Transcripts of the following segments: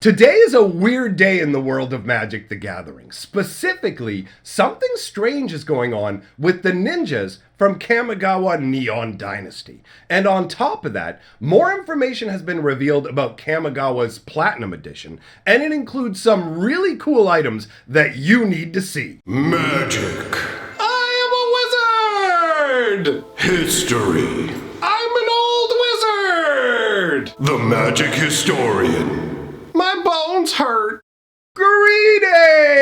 Today is a weird day in the world of Magic the Gathering. Specifically, something strange is going on with the ninjas from Kamigawa Neon Dynasty. And on top of that, more information has been revealed about Kamigawa's Platinum Edition, and it includes some really cool items that you need to see. Magic. I am a wizard! History. I'm an old wizard! The Magic Historian. My bones hurt. Greetings!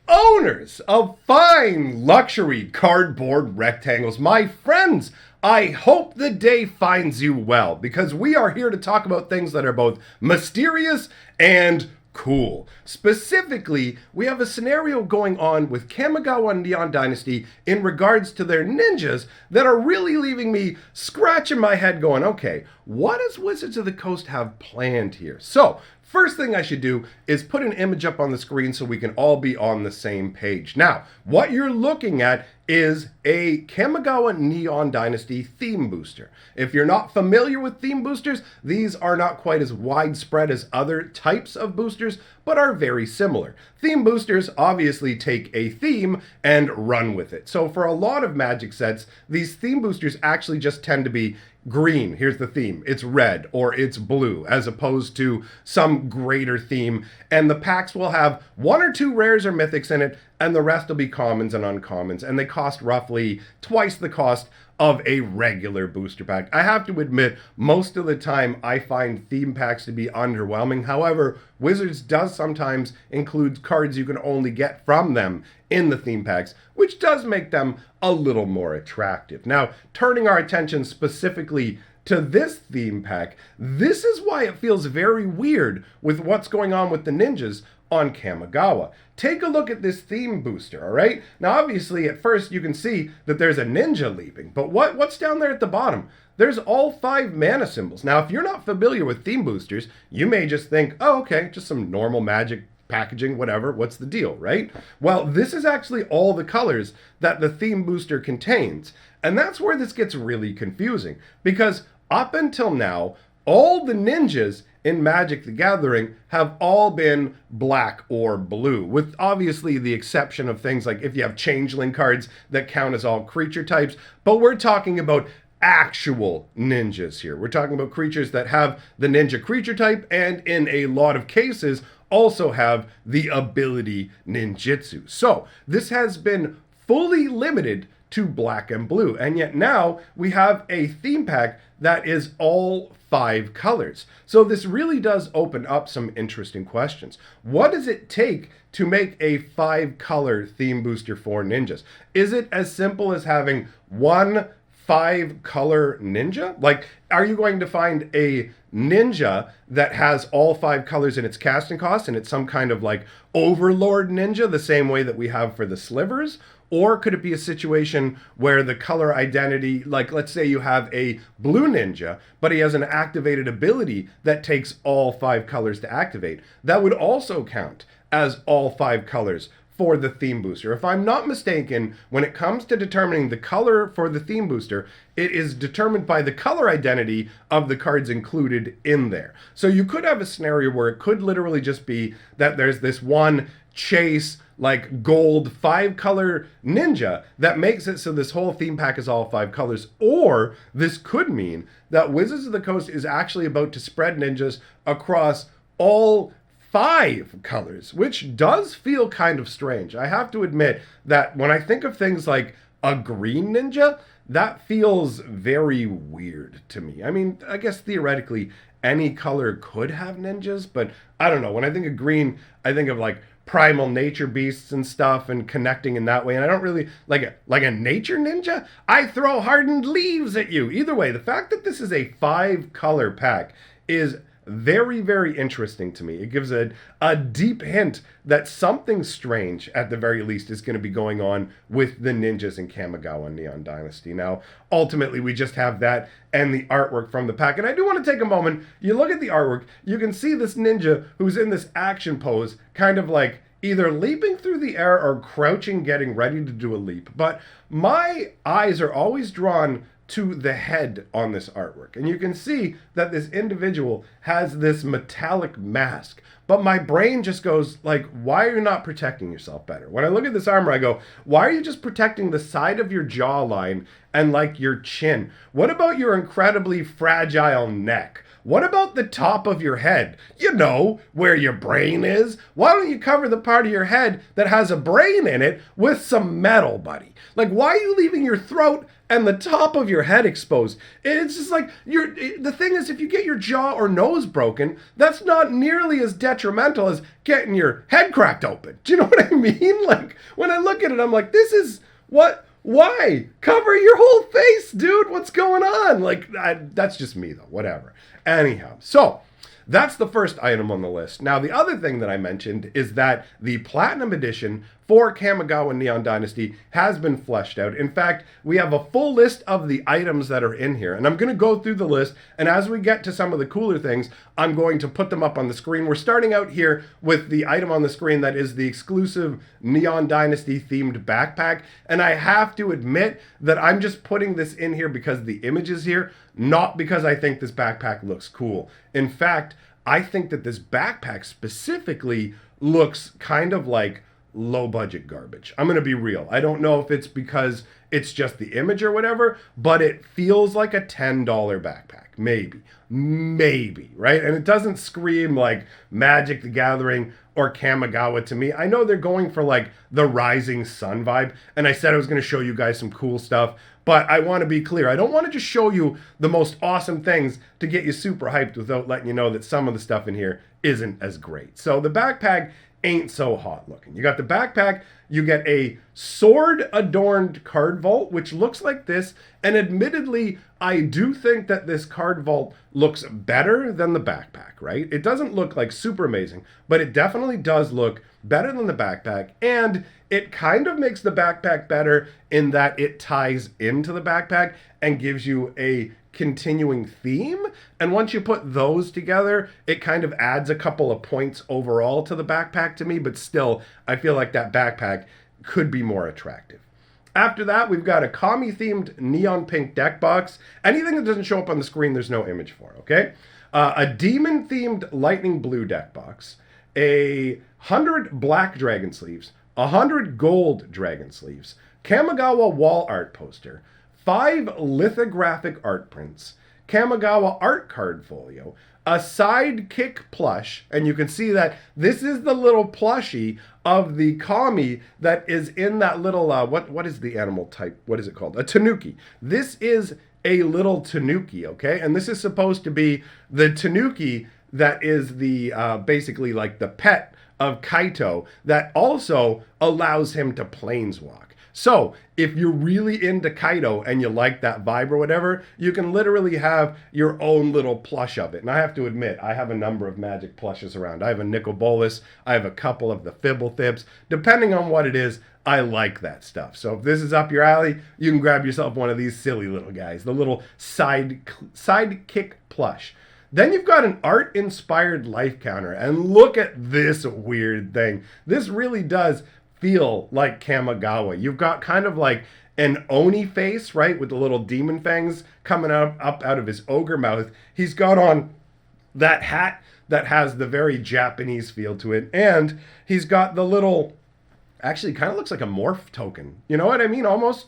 Owners of fine luxury cardboard rectangles, my friends, I hope the day finds you well, because we are here to talk about things that are both mysterious and cool. Specifically, we have a scenario going on with Kamigawa Neon Dynasty in regards to their ninjas that are really leaving me scratching my head going, okay, what does Wizards of the Coast have planned here? So, first thing I should do is put an image up on the screen so we can all be on the same page. Now, what you're looking at is a Kamigawa Neon Dynasty theme booster. If you're not familiar with theme boosters, these are not quite as widespread as other types of boosters, but are very similar. Theme boosters obviously take a theme and run with it. So for a lot of Magic sets, these theme boosters actually just tend to be green, here's the theme, it's red, or it's blue, as opposed to some greater theme. And the packs will have one or two rares or mythics in it, and the rest will be commons and uncommons, and they cost roughly twice the cost of a regular booster pack. I have to admit, most of the time I find theme packs to be underwhelming. However, Wizards does sometimes include cards you can only get from them in the theme packs, which does make them a little more attractive. Now, turning our attention specifically to this theme pack, this is why it feels very weird with what's going on with the ninjas on Kamigawa. Take a look at this theme booster, all right? Now, obviously, at first, you can see that there's a ninja leaping, but what's down there at the bottom? There's all 5 mana symbols. Now, if you're not familiar with theme boosters, you may just think, oh, okay, just some normal Magic packaging, whatever, what's the deal, right? Well, this is actually all the colors that the theme booster contains, and that's where this gets really confusing, because up until now, all the ninjas in Magic the Gathering have all been black or blue, with obviously the exception of things like if you have changeling cards that count as all creature types, but we're talking about actual ninjas here. We're talking about creatures that have the ninja creature type, and in a lot of cases also have the ability ninjutsu. So this has been fully limited to black and blue, and yet now we have a theme pack that is all 5 colors. So this really does open up some interesting questions. What does it take to make a 5-color theme booster for ninjas? Is it as simple as having one 5-color ninja? Like, are you going to find a ninja that has all 5 colors in its casting cost and it's some kind of like overlord ninja, the same way that we have for the slivers? Or could it be a situation where the color identity, like let's say you have a blue ninja, but he has an activated ability that takes all 5 colors to activate. That would also count as all 5 colors for the theme booster. If I'm not mistaken, when it comes to determining the color for the theme booster, it is determined by the color identity of the cards included in there. So you could have a scenario where it could literally just be that there's this one chase like gold 5-color ninja that makes it so this whole theme pack is all 5 colors. Or this could mean that Wizards of the Coast is actually about to spread ninjas across all 5 colors, which does feel kind of strange. I have to admit that when I think of things like a green ninja, that feels very weird to me. I mean, I guess theoretically any color could have ninjas, but I don't know. When I think of green, I think of like primal nature beasts and stuff and connecting in that way, and I don't really like a nature ninja. I throw hardened leaves at you. Either way, the fact that this is a 5-color pack is very, very interesting to me. It gives a deep hint that something strange, at the very least, is going to be going on with the ninjas in Kamigawa Neon Dynasty. Now, ultimately, we just have that and the artwork from the pack. And I do want to take a moment. You look at the artwork, you can see this ninja who's in this action pose, kind of like either leaping through the air or crouching, getting ready to do a leap. But my eyes are always drawn to the head on this artwork. And you can see that this individual has this metallic mask. But my brain just goes like, why are you not protecting yourself better? When I look at this armor, I go, why are you just protecting the side of your jawline and like your chin? What about your incredibly fragile neck? What about the top of your head? You know, where your brain is. Why don't you cover the part of your head that has a brain in it with some metal, buddy? Like, why are you leaving your throat and the top of your head exposed? It's just like, the thing is, if you get your jaw or nose broken, that's not nearly as detrimental as getting your head cracked open. Do you know what I mean? Like, when I look at it, I'm like, this is what... Why? Cover your whole face, dude. What's going on? Like, that's just me, though. Whatever. Anyhow, so that's the first item on the list. Now, the other thing that I mentioned is that the Platinum Edition for Kamigawa Neon Dynasty has been fleshed out. In fact, we have a full list of the items that are in here. And I'm going to go through the list. And as we get to some of the cooler things, I'm going to put them up on the screen. We're starting out here with the item on the screen that is the exclusive Neon Dynasty themed backpack. And I have to admit that I'm just putting this in here because the image is here, not because I think this backpack looks cool. In fact, I think that this backpack specifically looks kind of like low budget garbage. I'm going to be real. I don't know if it's because it's just the image or whatever, but it feels like a $10 backpack. Maybe, right? And it doesn't scream like Magic the Gathering or Kamigawa to me. I know they're going for like the Rising Sun vibe, and I said I was going to show you guys some cool stuff, but I want to be clear. I don't want to just show you the most awesome things to get you super hyped without letting you know that some of the stuff in here isn't as great. So the backpack ain't so hot looking. You got the backpack, you get a sword adorned card vault, which looks like this. And admittedly, I do think that this card vault looks better than the backpack, right? It doesn't look like super amazing, but it definitely does look better than the backpack. And it kind of makes the backpack better in that it ties into the backpack and gives you a continuing theme. And once you put those together, it kind of adds a couple of points overall to the backpack to me, but still, I feel like that backpack could be more attractive. After that, we've got a Kami-themed neon pink deck box. Anything that doesn't show up on the screen, there's no image for, okay? A demon-themed lightning blue deck box, 100 black dragon sleeves, 100 gold dragon sleeves, Kamigawa wall art poster, 5 lithographic art prints, Kamigawa art card folio, a sidekick plush, and you can see that this is the little plushie of the Kami that is in that little, what is the animal type? What is it called? A tanuki. This is a little tanuki, okay? And this is supposed to be the tanuki that is the, basically like the pet of Kaito that also allows him to planeswalk. So, if you're really into Kaito and you like that vibe or whatever, you can literally have your own little plush of it. And I have to admit, I have a number of Magic plushes around. I have a Nicol Bolas, I have a couple of the Fibblethibs. Depending on what it is, I like that stuff. So if this is up your alley, you can grab yourself one of these silly little guys, the little sidekick plush. Then you've got an art-inspired life counter, and look at this weird thing. This really does feel like Kamigawa. You've got kind of like an Oni face, right, with the little demon fangs coming up out of his ogre mouth. He's got on that hat that has the very Japanese feel to it, and he's got the little, actually kind of looks like a morph token. You know what I mean? He almost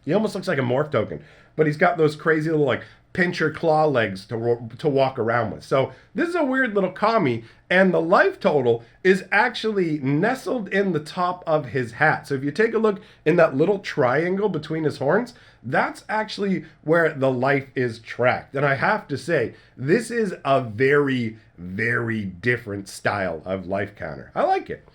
looks like a morph token, but he's got those crazy little like pincher claw legs to walk around with. So this is a weird little Kami, and the life total is actually nestled in the top of his hat. So if you take a look in that little triangle between his horns, that's actually where the life is tracked. And I have to say, this is a very, very different style of life counter. I like it.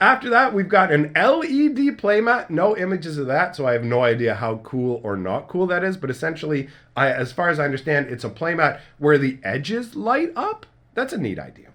After that, we've got an LED playmat. No images of that, so I have no idea how cool or not cool that is. But essentially, as far as I understand, it's a playmat where the edges light up. That's a neat idea.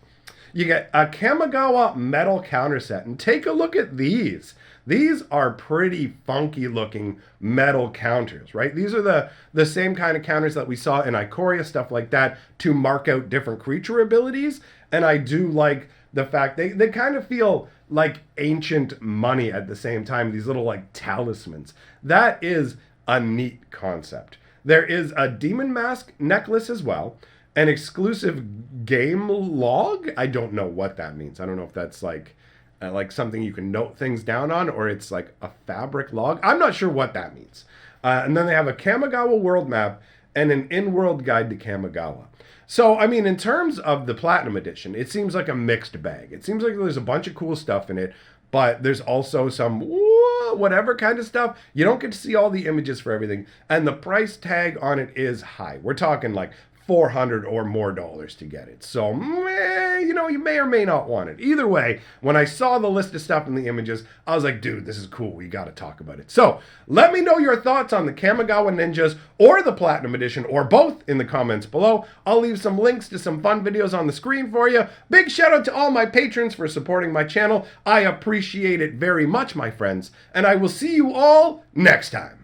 You get a Kamigawa metal counter set, and take a look at these. These are pretty funky looking metal counters, right? These are the same kind of counters that we saw in Ikoria, stuff like that, to mark out different creature abilities. And I do like the fact they kind of feel like ancient money at the same time, these little like talismans. That is a neat concept. There is a demon mask necklace as well. An exclusive game log. I don't know what that means. I don't know if that's like something you can note things down on, or it's like a fabric log. I'm not sure what that means. And then they have a Kamigawa world map and an in-world guide to Kamigawa. So, I mean, in terms of the Platinum Edition, it seems like a mixed bag. It seems like there's a bunch of cool stuff in it, but there's also some whatever kind of stuff. You don't get to see all the images for everything, and the price tag on it is high. We're talking like $400 or more to get it. So, you may or may not want it. Either way, when I saw the list of stuff in the images, I was like, dude, this is cool. We got to talk about it. So, let me know your thoughts on the Kamigawa Ninjas or the Platinum Edition or both in the comments below. I'll leave some links to some fun videos on the screen for you. Big shout out to all my patrons for supporting my channel. I appreciate it very much, my friends, and I will see you all next time.